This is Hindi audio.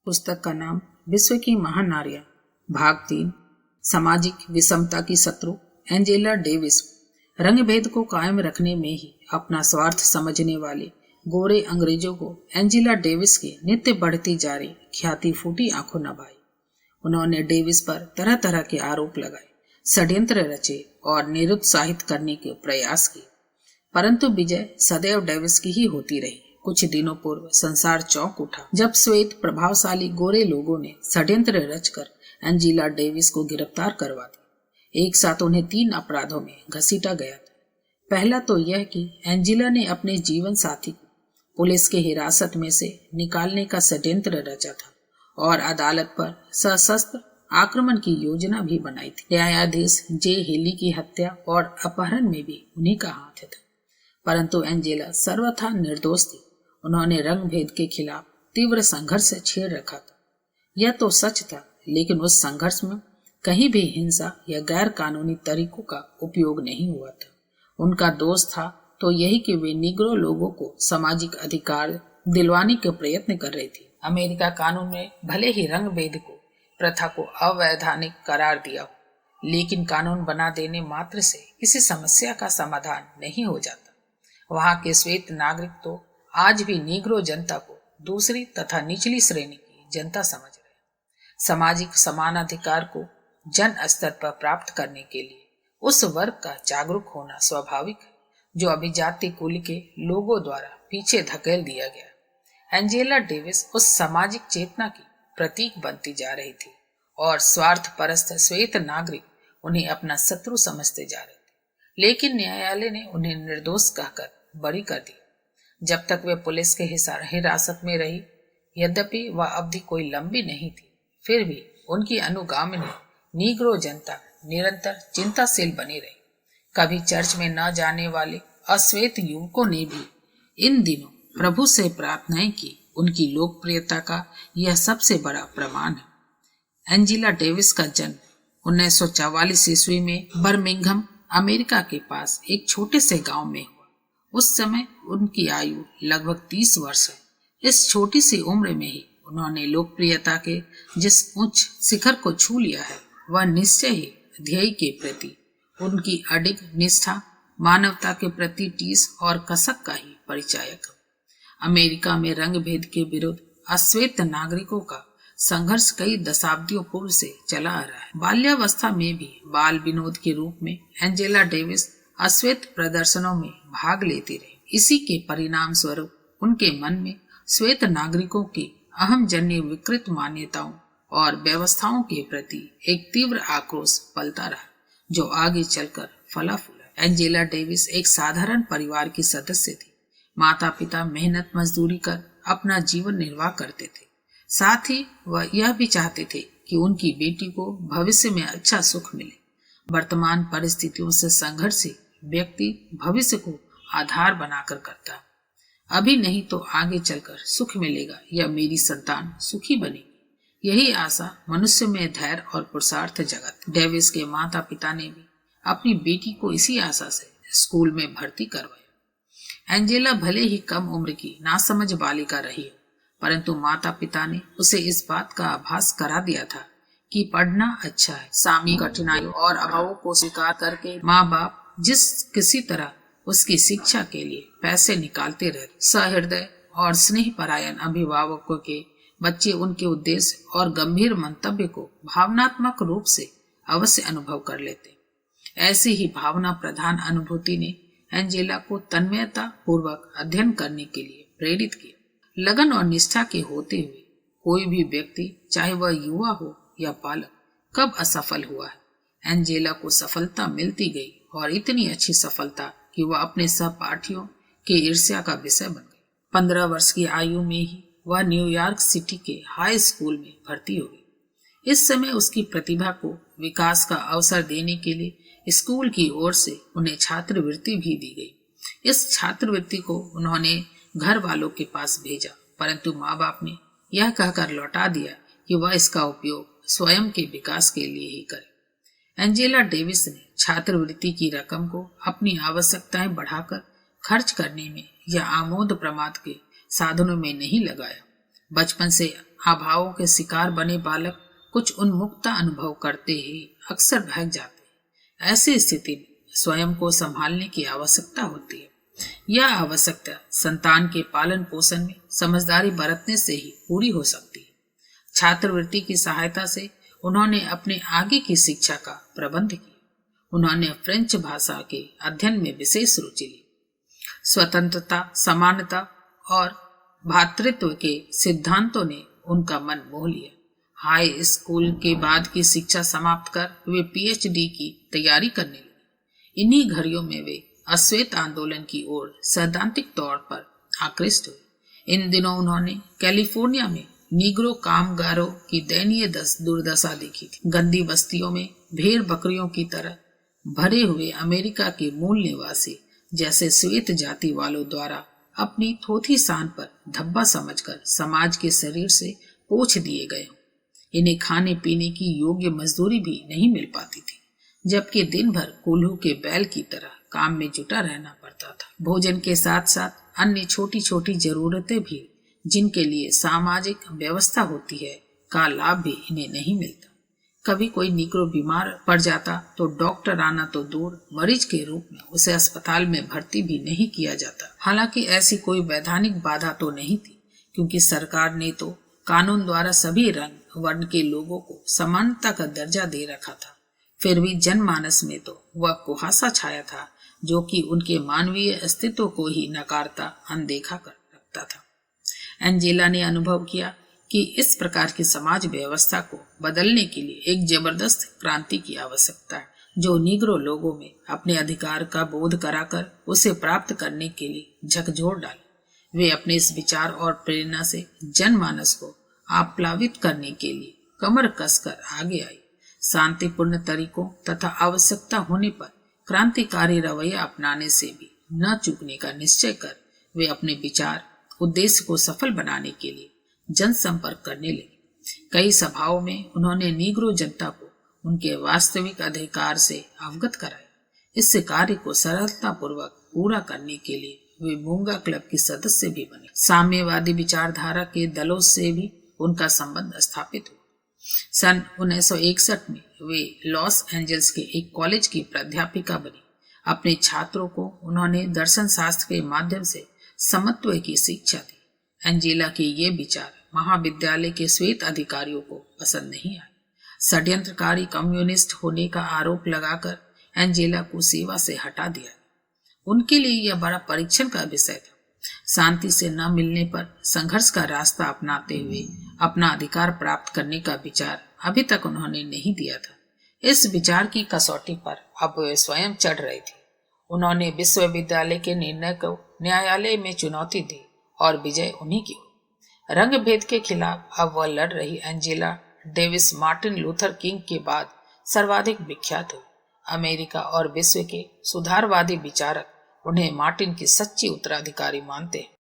पुस्तक का नाम विश्व की महान नारियां, भाग 3। सामाजिक विषमता की शत्रु एंजेला डेविस। रंगभेद को कायम रखने में ही अपना स्वार्थ समझने वाले गोरे अंग्रेजों को एंजेला डेविस के नित्य बढ़ती जा रही ख्याति फूटी आंखों न भाई। उन्होंने डेविस पर तरह तरह के आरोप लगाए, षड्यंत्र रचे और निरुत्साहित करने के प्रयास किए, परंतु विजय सदैव डेविस की ही होती रही। कुछ दिनों पूर्व संसार चौंक उठा जब श्वेत प्रभावशाली गोरे लोगों ने षड्यंत्र रचकर एंजेला डेविस को गिरफ्तार करवा दिया। एक साथ उन्हें 3 अपराधों में घसीटा गया था। पहला तो यह कि एंजेला ने अपने जीवन साथी को पुलिस के हिरासत में से निकालने का षड्यंत्र रचा था और अदालत पर सशस्त्र आक्रमण की योजना भी बनाई थी। न्यायाधीश जे हेली की हत्या और अपहरण में भी उन्हीं का हाथ था, परंतु एंजेला सर्वथा निर्दोष थी। उन्होंने रंग भेद के खिलाफ तीव्र संघर्ष छेड़ रखा था। यह तो सच था, लेकिन उस संघर्ष में कहीं भी हिंसा या गैर कानूनी तरीकों का उपयोग नहीं हुआ था। उनका दोष था तो यही कि वे निग्रो लोगों को सामाजिक अधिकार दिलवाने के प्रयत्न कर रही थी। अमेरिका कानून ने भले ही रंग भेद को प्रथा को अवैधानिक करार दिया हो, लेकिन कानून बना देने मात्र से किसी समस्या का समाधान नहीं हो जाता। वहां के श्वेत नागरिक तो आज भी निग्रो जनता को दूसरी तथा निचली श्रेणी की जनता समझ रहे हैं। सामाजिक समानाधिकार को जन स्तर पर प्राप्त करने के लिए उस वर्ग का जागरूक होना स्वाभाविक है जो अभिजाति कुल के लोगों द्वारा पीछे धकेल दिया गया। एंजेला डेविस उस सामाजिक चेतना की प्रतीक बनती जा रही थी और स्वार्थ परस्त श्वेत नागरिक उन्हें अपना शत्रु समझते जा रहे थे, लेकिन न्यायालय ने उन्हें निर्दोष कहकर बरी कर दिया। जब तक वे पुलिस के हिरासत में रही, यद्यपि वह अवधि कोई लंबी नहीं थी, फिर भी उनकी अनुगामिनी निग्रो जनता निरंतर चिंताशील बनी रही। कभी चर्च में न जाने वाले अश्वेत युवकों ने भी इन दिनों प्रभु से प्रार्थनाएं की। उनकी लोकप्रियता का यह सबसे बड़ा प्रमाण है। एंजेला डेविस का जन्म 1944 ईस्वी में बर्मिंघम, अमेरिका के पास एक छोटे से गांव में हुआ। उस समय उनकी आयु लगभग 30 वर्ष है। इस छोटी सी उम्र में ही उन्होंने लोकप्रियता के जिस उच्च शिखर को छू लिया है, वह निश्चय ही ध्येय के प्रति उनकी अडिग निष्ठा, मानवता के प्रति टीस और कसक का ही परिचायक है। अमेरिका में रंग भेद के विरुद्ध अश्वेत नागरिकों का संघर्ष कई दशाब्दियों पूर्व से चला आ रहा है। बाल्यावस्था में भी बाल विनोद के रूप में एंजेला डेविस अश्वेत प्रदर्शनों में भाग लेती रही। इसी के परिणाम स्वरूप उनके मन में श्वेत नागरिकों की अहम जन्य विकृत मान्यताओं और व्यवस्थाओं के प्रति एक तीव्र आक्रोश पलता रहा, जो आगे चलकर फला फूला। एंजेला डेविस एक साधारण परिवार की सदस्य थी। माता पिता मेहनत मजदूरी कर अपना जीवन निर्वाह करते थे। साथ ही वह यह भी चाहते थे कि उनकी बेटी को भविष्य में अच्छा सुख मिले। वर्तमान परिस्थितियों से संघर्ष ही व्यक्ति भविष्य को आधार बनाकर करता है। अभी नहीं तो आगे चलकर सुख मिलेगा या मेरी संतान सुखी बनेगी, यही आशा मनुष्य में धैर्य और पुरुषार्थ जगत। डेविस के माता पिता ने भी अपनी बेटी को इसी आशा से स्कूल में भर्ती करवाया। एंजेला भले ही कम उम्र की नासमझ बालिका रही हो, परंतु माता पिता ने उसे इस बात का आभास करा दिया था कि पढ़ना अच्छा है। सामी कठिनाइयों और अभावों को स्वीकार करके माँ बाप जिस किसी तरह उसकी शिक्षा के लिए पैसे निकालते रहते, सहृदय और स्नेह परायण अभिभावकों के बच्चे उनके उद्देश्य और गंभीर मंतव्य को भावनात्मक रूप से अवश्य अनुभव कर लेते। ऐसी ही भावना प्रधान अनुभूति ने एंजेला को तन्मयता पूर्वक अध्ययन करने के लिए प्रेरित किया। लगन और निष्ठा के होते हुए कोई भी व्यक्ति, चाहे वह युवा हो या बालक, कब असफल हुआ है। एंजेला को सफलता मिलती गई और इतनी अच्छी सफलता कि वह अपने सहपाठियों के ईर्ष्या का विषय बन गई। 15 वर्ष की आयु में ही वह न्यूयॉर्क सिटी के हाई स्कूल में भर्ती हो गई। इस समय उसकी प्रतिभा को विकास का अवसर देने के लिए स्कूल की ओर से उन्हें छात्रवृत्ति भी दी गई। इस छात्रवृत्ति को उन्होंने घर वालों के पास भेजा, परंतु माँ बाप ने यह कहकर लौटा दिया कि वह इसका उपयोग स्वयं के विकास के लिए ही करे। एंजेला डेविस ने छात्रवृत्ति की रकम को अपनी आवश्यकताएं बढ़ाकर खर्च करने में या आमोद प्रमाद के साधनों में नहीं लगाया। बचपन से अभावों के शिकार बने बालक कुछ उन्मुक्ता अनुभव करते ही अक्सर भाग जाते हैं। ऐसी स्थिति में स्वयं को संभालने की आवश्यकता होती है। यह आवश्यकता संतान के पालन पोषण में समझदारी बरतने से ही पूरी हो सकती है। छात्रवृत्ति की सहायता से उन्होंने अपने आगे की शिक्षा का प्रबंध किया। उन्होंने फ्रेंच भाषा के अध्ययन में विशेष रुचि ली। स्वतंत्रता, समानता और भ्रातृत्व के सिद्धांतों ने उनका मन मोह लिया। हाई स्कूल के बाद की शिक्षा समाप्त कर वे पीएचडी की तैयारी करने लगे। इन्हीं घड़ियों में वे अश्वेत आंदोलन की ओर सैद्धांतिक तौर पर आकृष्ट हुए। इन दिनों उन्होंने कैलिफोर्निया में नीग्रो कामगारों की दयनीय दुर्दशा देखी थी। गंदी बस्तियों में भेड़ बकरियों की तरह भरे हुए अमेरिका के मूल निवासी जैसे श्वेत जाति वालों द्वारा अपनी थोथी शान पर धब्बा समझकर समाज के शरीर से पोंछ दिए गए हों। इन्हें खाने पीने की योग्य मजदूरी भी नहीं मिल पाती थी, जबकि दिन भर कोल्हू के बैल की तरह काम में जुटा रहना पड़ता था। भोजन के साथ साथ अन्य छोटी छोटी जरूरतें भी जिनके लिए सामाजिक व्यवस्था होती है का लाभ भी इन्हें नहीं मिलता। कभी कोई निग्रो बीमार पड़ जाता तो डॉक्टर आना तो दूर, मरीज के रूप में उसे अस्पताल में भर्ती भी नहीं किया जाता। हालांकि ऐसी कोई वैधानिक बाधा तो नहीं थी, क्योंकि सरकार ने तो कानून द्वारा सभी रंग वर्ण के लोगों को समानता का दर्जा दे रखा था। फिर भी जनमानस में तो वह कुहासा छाया था जो कि उनके मानवीय अस्तित्व को ही नकारता, अनदेखा कर रखता था। एंजेला ने अनुभव किया कि इस प्रकार की समाज व्यवस्था को बदलने के लिए एक जबरदस्त क्रांति की आवश्यकता है, जो निग्रो लोगों में अपने अधिकार का बोध कराकर उसे प्राप्त करने के लिए झकझोर डाले। वे अपने इस विचार और प्रेरणा से जनमानस को आप्लावित करने के लिए कमर कसकर आगे आई। शांतिपूर्ण तरीकों तथा आवश्यकता होने पर क्रांतिकारी रवैया अपनाने से भी न चूकने का निश्चय कर वे अपने विचार उद्देश्य को सफल बनाने के लिए जनसंपर्क करने लगे। कई सभाओं में उन्होंने नीग्रो जनता को उनके वास्तविक अधिकार से अवगत कराया। इससे कार्य को सरलता पूर्वक पूरा करने के लिए वे मूंगा क्लब के सदस्य भी बने। साम्यवादी विचारधारा के दलों से भी उनका संबंध स्थापित हुआ। सन 1961 में वे लॉस एंजल्स के एक कॉलेज की प्राध्यापिका बनी। अपने छात्रों को उन्होंने दर्शन शास्त्र के माध्यम से समत्व की शिक्षा दी। एंजेला के ये विचार महाविद्यालय के श्वेत अधिकारियों को पसंद नहीं आए। षड्यंत्रकारी कम्युनिस्ट होने का आरोप लगाकर एंजेला को सेवा से हटा दिया। उनके लिए यह बड़ा परीक्षण का विषय था। शांति से न मिलने पर संघर्ष का रास्ता अपनाते हुए अपना अधिकार प्राप्त करने का विचार अभी तक उन्होंने नहीं दिया था। इस विचार की कसौटी पर अब वे स्वयं चढ़ रहे थे। उन्होंने विश्वविद्यालय के निर्णय को न्यायालय में चुनौती दी और विजय उन्हीं की हुई। रंग भेद के खिलाफ अब वह लड़ रही Angela Davis Martin Luther king के बाद सर्वाधिक विख्यात हुई। अमेरिका और विश्व के सुधारवादी विचारक उन्हें मार्टिन की सच्ची उत्तराधिकारी मानते हैं।